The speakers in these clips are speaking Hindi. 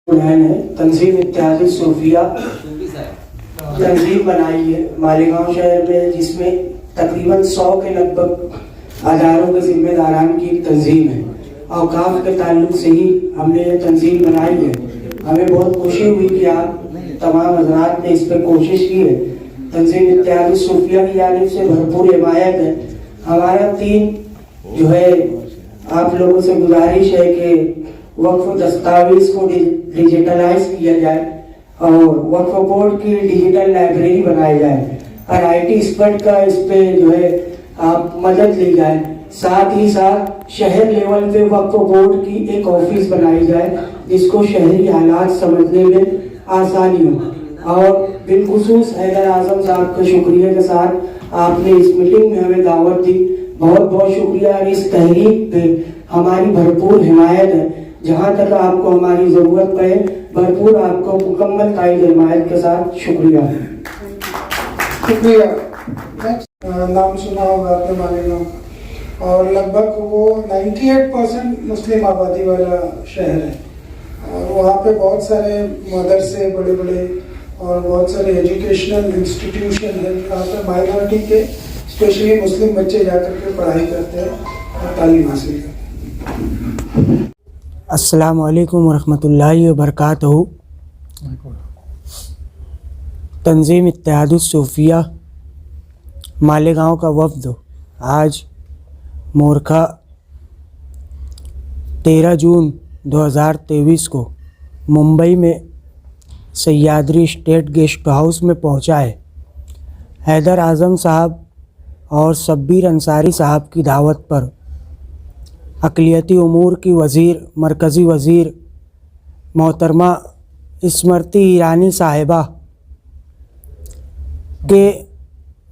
है तंजीम इत्तेहाद सूफिया तंजीम बनाई है मालेगांव शहर में, जिसमें तकरीबन 100 के लगभग हज़ारों के जिम्मेदारान की एक तंजीम है। औकाफ के ताल्लुक से ही हमने ये तंजीम बनाई है। हमें बहुत खुशी हुई कि आप तमाम हजरात ने इस पर कोशिश की है। तंजीम इत्तेहाद सूफिया की जानिब से भरपूर हिमायत है। हमारा 3 जो है आप लोगों से गुजारिश है कि वक्फ दस्तावेज को डिजिटलाइज किया जाए और वक्फ बोर्ड की डिजिटल लाइब्रेरी बनाई जाए और IT एक्सपर्ट का इस पे जो है आप मदद ली जाए। साथ ही साथ शहर लेवल पे वक्फ बोर्ड की एक ऑफिस बनाई जाए जिसको शहरी हालात समझने में आसानी हो। और बिलखुसूस हैदर आजम साहब के शुक्रिया के साथ आपने इस मीटिंग में हमें दावत दी, बहुत बहुत शुक्रिया। और इस तहरीक पे हमारी भरपूर हिमायत है। जहाँ तक आपको हमारी ज़रूरत पड़े भरपूर आपको मुकम्मल ताईद हिमायत के साथ शुक्रिया। नाम सुना होगा आपने मालेगांव, और लगभग वो 98% मुस्लिम आबादी वाला शहर है और वहाँ पे बहुत सारे मदरसे बड़े बड़े और बहुत सारे एजुकेशनल इंस्टीट्यूशन है जहाँ पे माइनॉरिटी के स्पेशली मुस्लिम बच्चे जाकर के पढ़ाई करते हैं और तालीम हासिल करते हैं। अस्सलामु अलैकुम वरहमतुल्लाहि वबरकातुहू। तंजीम इत्तेहाद सूफिया मालेगांव का वफ़द आज मोरखा 13 जून 2023 को मुंबई में सह्याद्री स्टेट गेस्ट हाउस में पहुंचा है। हैदर आज़म साहब और शब्बीर अंसारी साहब की दावत पर अक़लियती उमूर की वज़ीर मरकज़ी वज़ीर मोहतरमा स्मृति ईरानी साहिबा के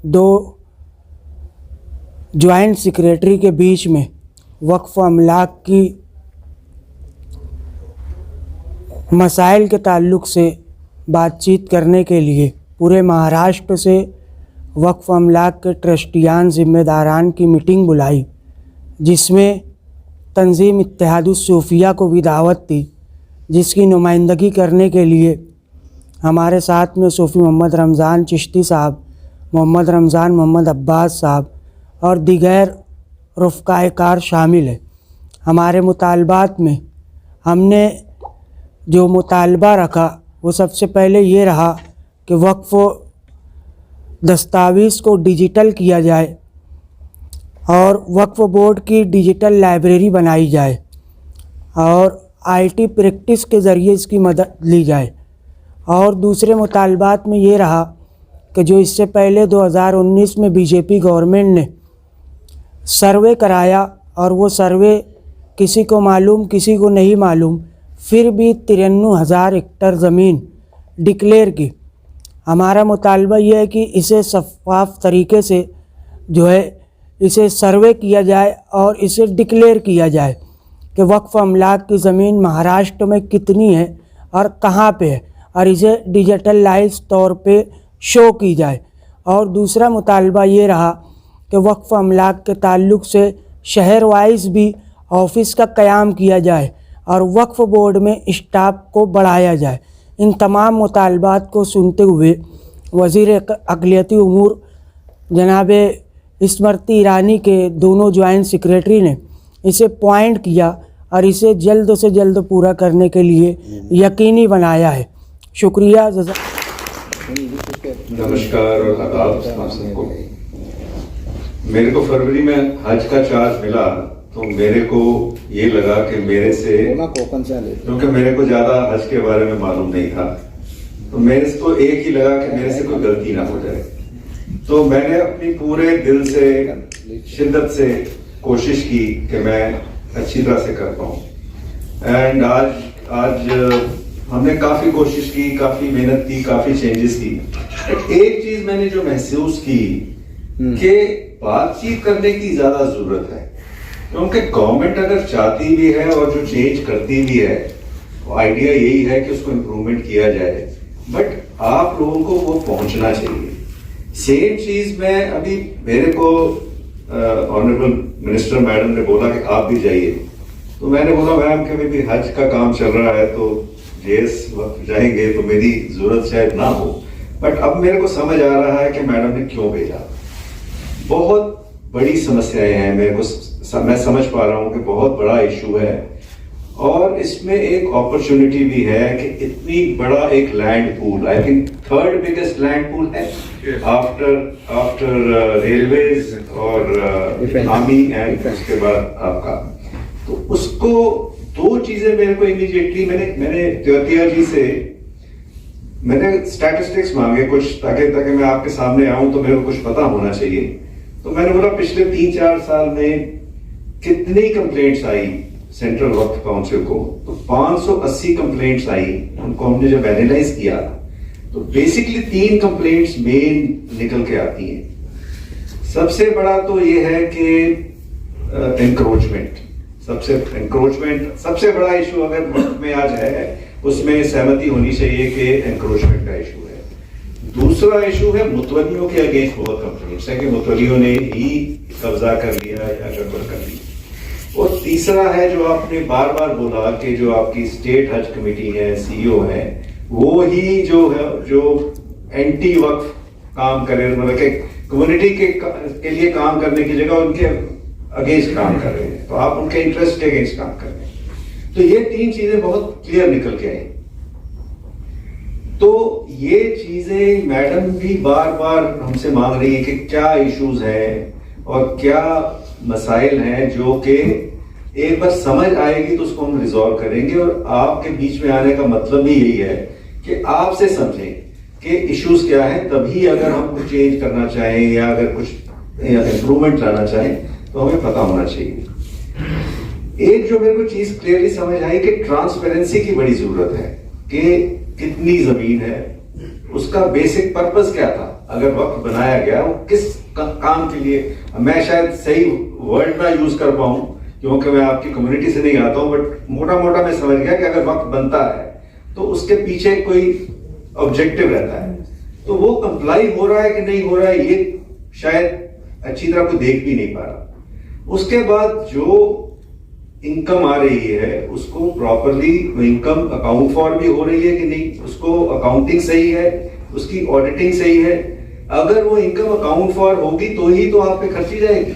2 जॉइंट सेक्रेटरी के बीच में वक्फ़ अमलाक की मसाइल के ताल्लुक़ से बातचीत करने के लिए पूरे महाराष्ट्र से वक्फ़ अमलाक के ट्रस्टियान ज़िम्मेदारान की मीटिंग बुलाई, जिसमें तंजीम इत्तेहाद सूफिया को भी दावत दी, जिसकी नुमाइंदगी करने के लिए हमारे साथ में सूफ़ी मोहम्मद रमज़ान चिश्ती साहब, मोहम्मद रमज़ान मोहम्मद अब्बास साहब और दीगर रुफ़क़ाए कार शामिल है। हमारे मुतालबात में हमने जो मुतालबा रखा वो सबसे पहले ये रहा कि वक्फ़ दस्तावेज़ को डिजिटल किया जाए और वक्फ बोर्ड की डिजिटल लाइब्रेरी बनाई जाए और IT प्रैक्टिस के ज़रिए इसकी मदद ली जाए। और दूसरे मुतालबात में ये रहा कि जो इससे पहले 2019 में BJP गवर्नमेंट ने सर्वे कराया और वो सर्वे किसी को मालूम किसी को नहीं मालूम, फिर भी 93,000 हेक्टेयर ज़मीन डिक्लेयर की। हमारा मुतालबा ये है कि इसे शफ़ाफ़ तरीके से जो है इसे सर्वे किया जाए और इसे डिक्लेयर किया जाए कि वक्फ़ अमलाक की ज़मीन महाराष्ट्र में कितनी है और कहाँ पे है और इसे डिजिटलाइज तौर पे शो की जाए। और दूसरा मुतालबा ये रहा कि वक्फ़ अमलाक के ताल्लुक़ से शहर वाइज भी ऑफिस का क़याम किया जाए और वक्फ़ बोर्ड में स्टाफ को बढ़ाया जाए। इन तमाम मुतालबात को सुनते हुए वज़ीर अक़लियती उमूर जनाब स्मृति ईरानी के दोनों जॉइंट सेक्रेटरी ने इसे पॉइंट किया और इसे जल्द से जल्द पूरा करने के लिए यकीनी बनाया है। शुक्रिया। नमस्कार और आदाब सबको। मेरे को फरवरी में हज का चार्ज मिला तो मेरे को ये लगा कि मेरे से, क्योंकि मेरे को ज़्यादा हज के बारे में मालूम नहीं था, तो मेरे को एक ही लगा कि मेरे से कोई गलती ना हो जाए। तो मैंने अपनी पूरे दिल से शिद्दत से कोशिश की कि मैं अच्छी तरह से कर पाऊँ। एंड आज हमने काफ़ी कोशिश की, काफ़ी मेहनत की, काफ़ी चेंजेस की। एक चीज़ मैंने जो महसूस की कि बातचीत करने की ज़्यादा ज़रूरत है, क्योंकि गवर्नमेंट अगर चाहती भी है और जो चेंज करती भी है, आइडिया यही है कि उसको इम्प्रूवमेंट किया जाए, बट आप लोगों को वो पहुंचना चाहिए। सेम चीज में अभी मेरे को ऑनरेबल मिनिस्टर मैडम ने बोला कि आप भी जाइए, तो मैंने बोला मैम कि भी हज का काम चल रहा है तो जेएस वक्त जाएंगे तो मेरी जरूरत शायद ना हो, बट अब मेरे को समझ आ रहा है कि मैडम ने क्यों भेजा। बहुत बड़ी समस्याएं हैं, मेरे को मैं समझ पा रहा हूं कि बहुत बड़ा इशू है, और इसमें एक अपॉर्चुनिटी भी है कि इतनी बड़ा एक land pool, I think third biggest land pool है आफ्टर रेलवेज और आर्मी एंड उसके बाद आपका, तो उसको दो चीजें मेरे को इमीडिएटली मैंने त्योतिया जी से मैंने स्टैटिस्टिक्स मांगे कुछ, ताकि मैं आपके सामने आऊं तो मेरे को कुछ पता होना चाहिए। तो मैंने बोला पिछले 3-4 साल में कितनी कंप्लेंट्स आई सेंट्रल वक्फ काउंसिल को, तो 580 कंप्लेंट्स आई। उनको हमने जब एनालाइज किया तो बेसिकली 3 कंप्लेंट्स मेन निकल के आती हैं। सबसे बड़ा तो ये है कि एंक्रोचमेंट, सबसे बड़ा इशू अगर वक्त में आज है, उसमें सहमति होनी चाहिए कि एंक्रोचमेंट का इशू है। दूसरा इशू है मुतवल्लियों के अगेंस्ट बहुत कंप्लेंट्स है कि मुतवल्लियों ने ही कब्जा कर लिया या गड़बड़ कर ली। और तीसरा है जो आपने बार बार बोला कि जो आपकी स्टेट हज कमेटी है, सीईओ है, वो ही जो है जो एंटी वक्फ काम करे, मतलब कि कम्युनिटी के लिए काम करने की जगह उनके अगेंस्ट काम कर रहे हैं, तो आप उनके इंटरेस्ट के अगेंस्ट काम कर रहे हैं। तो ये 3 चीजें बहुत क्लियर निकल के आई। तो ये चीजें मैडम भी बार बार हमसे मांग रही है कि क्या इश्यूज हैं और क्या मसाइल हैं जो कि एक बार समझ आएगी तो उसको हम रिजॉल्व करेंगे। और आपके बीच में आने का मतलब भी यही है कि आपसे समझें कि इश्यूज क्या हैं, तभी अगर हम कुछ चेंज करना चाहें या अगर कुछ इंप्रूवमेंट लाना चाहें तो हमें पता होना चाहिए। एक जो मेरे को चीज क्लियरली समझ आई कि ट्रांसपेरेंसी की बड़ी जरूरत है कि कितनी जमीन है, उसका बेसिक पर्पस क्या था, अगर वक्त बनाया गया वो किस काम के लिए। मैं शायद सही वर्ड ना यूज कर पाऊं क्योंकि मैं आपकी कम्युनिटी से नहीं आता हूं, बट मोटा मोटा मैं समझ गया कि अगर वक्त बनता है तो उसके पीछे कोई ऑब्जेक्टिव रहता है, तो वो कंप्लाई हो रहा है कि नहीं हो रहा है ये शायद अच्छी तरह कोई देख भी नहीं पा रहा। उसके बाद जो इनकम आ रही है उसको प्रॉपरली इनकम अकाउंट फॉर भी हो रही है कि नहीं, उसको अकाउंटिंग सही है, उसकी ऑडिटिंग सही है। अगर वो इनकम अकाउंट फॉर होगी तो ही तो आप पे खर्ची जाएगी।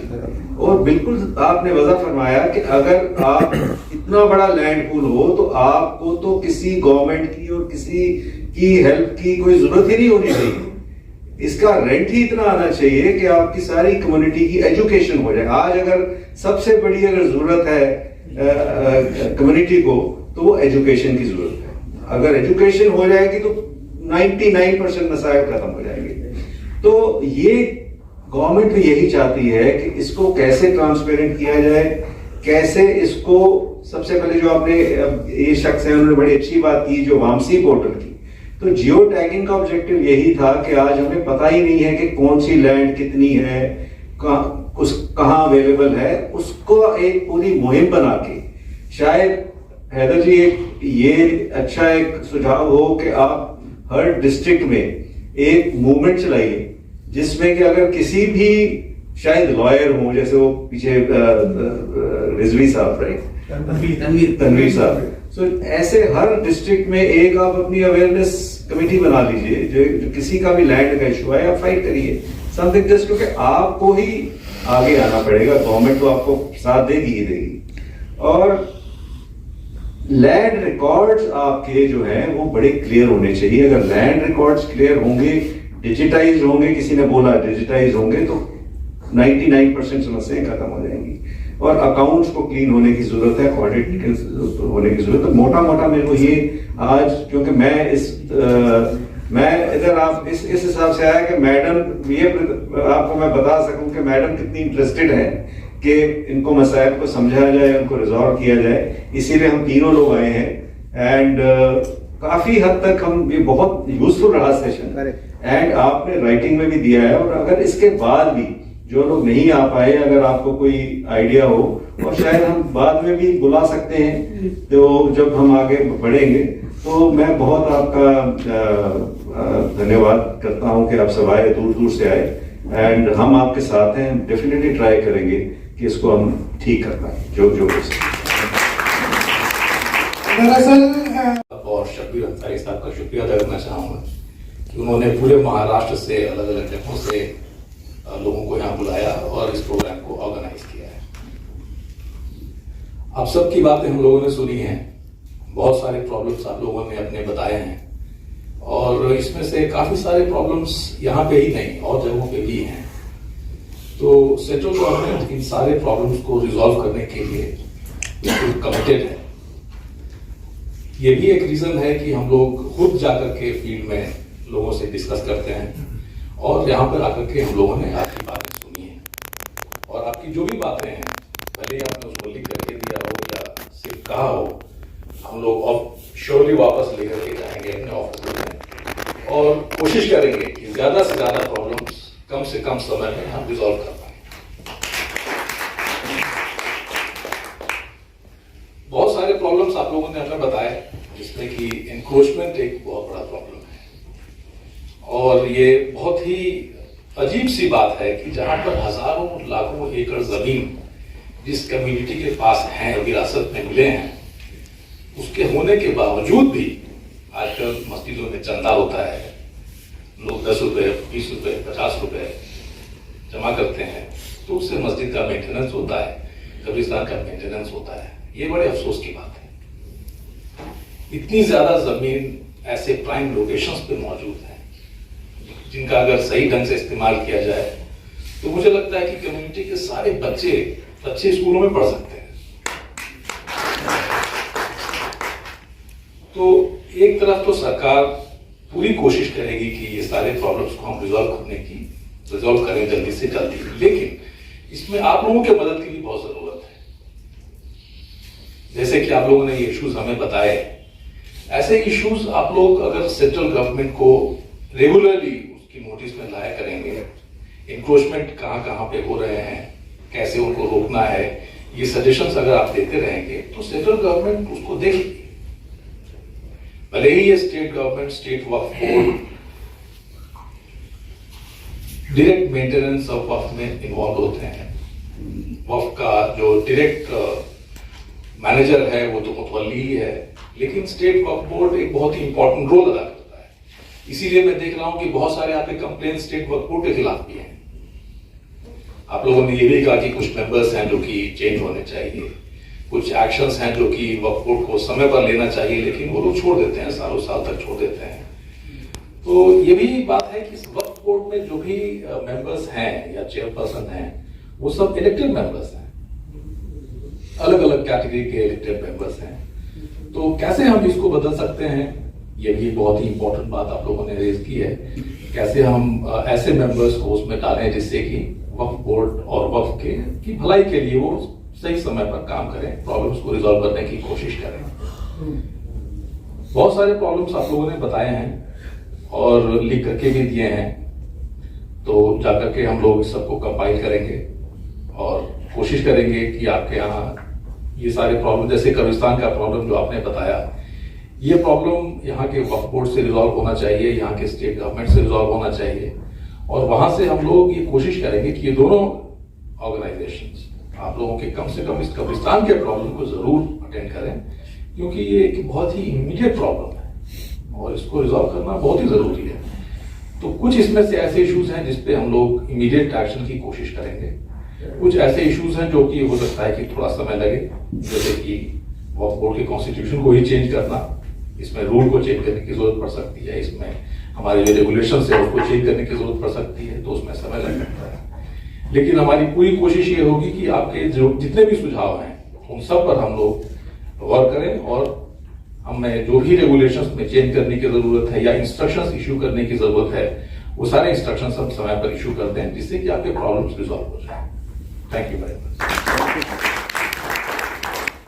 और बिल्कुल आपने वजह फरमाया कि अगर आप इतना बड़ा लैंड पूल हो तो आपको तो किसी गवर्नमेंट की और किसी की हेल्प की कोई जरूरत ही नहीं होनी चाहिए। इसका रेंट ही इतना आना चाहिए कि आपकी सारी कम्युनिटी की एजुकेशन हो जाए। आज अगर सबसे बड़ी अगर जरूरत है कम्युनिटी को तो वो एजुकेशन की जरूरत है। अगर एजुकेशन हो जाएगी तो 99% मसाइल खत्म हो जाएंगे। तो ये गवर्नमेंट भी यही चाहती है कि इसको कैसे ट्रांसपेरेंट किया जाए, कैसे इसको सबसे पहले जो आपने ये शख्स है उन्होंने बड़ी अच्छी बात की जो वामसी पोर्टल की, तो जियो टैगिंग का ऑब्जेक्टिव यही था कि आज हमें पता ही नहीं है कि कौन सी लैंड कितनी है, कहाँ अवेलेबल है, उसको एक पूरी मुहिम बना के शायद हैदर जी एक ये अच्छा एक सुझाव हो कि आप हर डिस्ट्रिक्ट में एक मूवमेंट चलाइए जिसमें कि अगर किसी भी शायद लॉयर हो, जैसे वो पीछे रिजवी साहब राइट तनवीर साहब, सो ऐसे हर डिस्ट्रिक्ट में एक आप अपनी अवेयरनेस कमेटी बना लीजिए जो किसी का भी लैंड का इशू है, आप फाइट करिए समथिंग जस्ट, क्योंकि आपको ही आगे आना पड़ेगा, गवर्नमेंट तो आपको साथ देगी ही देगी। और लैंड रिकॉर्ड्स आपके जो हैं वो बड़े क्लियर होने चाहिए। अगर लैंड रिकॉर्ड्स क्लियर होंगे, डिजिटाइज होंगे, किसी ने बोला डिजिटाइज होंगे तो 99% समस्याएं खत्म हो जाएंगी। और अकाउंट्स को क्लीन होने की जरूरत है, ऑडिट होने की जरूरत है। मोटा मोटा मेरे को ये आज क्योंकि मैं इधर आप इस हिसाब से आया कि मैडम ये आपको मैं बता सकूं कि मैडम कितनी इंटरेस्टेड है कि इनको मसाइल को समझाया जाए, उनको रिजॉल्व किया जाए। इसीलिए हम तीनों लोग आए हैं एंड काफी हद तक हम ये बहुत यूजफुल रहा सेशन एंड आपने राइटिंग में भी दिया है। और अगर इसके बाद भी जो लोग नहीं आ पाए, अगर आपको कोई आइडिया हो और शायद हम बाद में भी बुला सकते हैं तो जब हम आगे बढ़ेंगे, तो मैं बहुत आपका धन्यवाद करता हूं कि आप सब आए, दूर दूर से आए एंड हम आपके साथ हैं। डेफिनेटली ट्राई करेंगे कि इसको हम ठीक कर पाए जो दरअसल और शब्बीर अंसारी साहब का शुक्रिया अदा करना चाहूँगा कि उन्होंने पूरे महाराष्ट्र से अलग अलग जगहों से लोगों को यहाँ बुलाया और इस प्रोग्राम को ऑर्गेनाइज किया है। आप सबकी बातें हम लोगों ने सुनी हैं, बहुत सारे प्रॉब्लम्स आप लोगों ने अपने बताए हैं और इसमें से काफी सारे प्रॉब्लम्स यहाँ पे ही नहीं और जगहों पे भी हैं। तो सेंट्रल गवर्नमेंट इन सारे प्रॉब्लम्स को रिजॉल्व करने के लिए बिल्कुल कमिटेड है। ये भी एक रीजन है कि हम लोग खुद जाकर के फील्ड में लोगों से डिस्कस करते हैं और यहाँ पर आकर के हम लोगों ने आपकी बातें सुनी है और आपकी जो भी बातें हैं, भले ही आपने उसको लिख करके दिया हो या सिर्फ कहा हो, हम लोग श्योरली वापस लेकर के जाएंगे अपने ऑफिस में और कोशिश करेंगे कि ज्यादा से ज्यादा प्रॉब्लम्स कम से कम समय में हम रिजॉल्व कर पाए। बहुत सारे प्रॉब्लम्स आप लोगों ने हमें बताए, जिसमें कि एनक्रोचमेंट एक बहुत बड़ा प्रॉब्लम है और ये बहुत ही अजीब सी बात है कि जहां पर हजारों लाखों एकड़ जमीन जिस कम्युनिटी के पास हैं, विरासत में मिले हैं, उसके होने के बावजूद भी आजकल मस्जिदों में चंदा होता है, लोग 10 रुपए, 20 रुपए, 50 रुपए जमा करते हैं, तो उससे मस्जिद का मेंटेनेंस होता है, कब्रिस्तान का मेंटेनेंस होता है। ये बड़े अफसोस की बात है। इतनी ज्यादा जमीन ऐसे प्राइम लोकेशंस पे मौजूद है जिनका अगर सही ढंग से इस्तेमाल किया जाए तो मुझे लगता है कि कम्युनिटी के सारे बच्चे अच्छे स्कूलों में पढ़ सकते हैं। तो एक तरफ तो सरकार पूरी कोशिश करेगी कि ये सारे प्रॉब्लम्स को हम रिजॉल्व करें जल्दी से जल्दी, लेकिन इसमें आप लोगों के मदद की भी बहुत जरूरत है। जैसे कि आप लोगों ने ये इश्यूज हमें बताए, ऐसे इश्यूज आप लोग अगर सेंट्रल गवर्नमेंट को रेगुलरली उसकी नोटिस में लाया करेंगे, इंक्रोचमेंट कहाँ कहाँ पे हो रहे हैं, कैसे उनको रोकना है, ये सजेशंस अगर आप देते रहेंगे तो सेंट्रल गवर्नमेंट उसको देखेगी। भले ही ये state government, state Waqf board direct maintenance of Waqf में इन्वॉल्व होते हैं, वक्फ का जो डायरेक्ट मैनेजर है वो तो मुतवल्ली ही है, लेकिन स्टेट वक्फ बोर्ड एक बहुत ही इंपॉर्टेंट रोल अदा करता है। इसीलिए मैं देख रहा हूं कि बहुत सारे आपके कंप्लेन स्टेट वक्फ बोर्ड के खिलाफ भी हैं। आप लोगों ने ये भी कहा कि कुछ मेंबर्स हैं जो कि चेंज होने चाहिए, कुछ एक्शंस हैं जो कि वक्फ बोर्ड को समय पर लेना चाहिए, लेकिन वो लोग छोड़ देते हैं, सालों साल तक छोड़ देते हैं। तो ये भी बात है कि इस वक्फ बोर्ड में जो भी मेंबर्स हैं या चेयरपर्सन हैं, वो सब इलेक्टेड मेंबर्स हैं, अलग अलग कैटेगरी के इलेक्टेड मेंबर्स हैं। तो कैसे हम इसको बदल सकते हैं, ये भी बहुत ही इंपॉर्टेंट बात आप लोगों ने रेज की है। कैसे हम ऐसे मेंबर्स को उसमें डालें जिससे कि वक्फ बोर्ड और वक्फ की भलाई के लिए वो सही समय पर काम करें, प्रॉब्लम्स को रिजॉल्व करने की कोशिश करें। बहुत सारे प्रॉब्लम्स आप लोगों ने बताए हैं और लिख करके भी दिए हैं, तो जाकर के हम लोग सबको कंपाइल करेंगे और कोशिश करेंगे कि आपके यहाँ ये सारे प्रॉब्लम, जैसे कब्रिस्तान का प्रॉब्लम जो आपने बताया, ये प्रॉब्लम यहाँ के वक्फ बोर्ड से रिजॉल्व होना चाहिए, यहाँ के स्टेट गवर्नमेंट से रिजॉल्व होना चाहिए और वहां से हम लोग ये कोशिश करेंगे कि ये दोनों ऑर्गेनाइजेशंस आप लोगों के कम से कम इस कब्रिस्तान के प्रॉब्लम को जरूर अटेंड करें, क्योंकि ये एक बहुत ही इमीडिएट प्रॉब्लम है और इसको रिजॉल्व करना बहुत ही जरूरी है। तो कुछ इसमें से ऐसे इश्यूज हैं जिसपे हम लोग इमीडिएट एक्शन की कोशिश करेंगे, कुछ ऐसे इश्यूज हैं जो कि हो सकता है कि थोड़ा समय लगे, जैसे कि वक्फ बोर्ड के कॉन्स्टिट्यूशन को ही चेंज करना, इसमें रूल को चेंज करने की जरूरत पड़ सकती है, इसमें हमारे जो रेगुलेशन है उसको चेंज करने की जरूरत पड़ सकती है, तो उसमें समय लग सकता है। लेकिन हमारी पूरी कोशिश ये होगी कि आपके जो जितने भी सुझाव हैं उन सब पर हम लोग वर्क करें और हमें जो भी रेगुलेशंस में चेंज करने की जरूरत है या इंस्ट्रक्शंस इशू करने की जरूरत है, वो सारे इंस्ट्रक्शंस हम समय पर इशू करते हैं जिससे कि आपके प्रॉब्लम्स रिजॉल्व हो जाए। Thank you very much.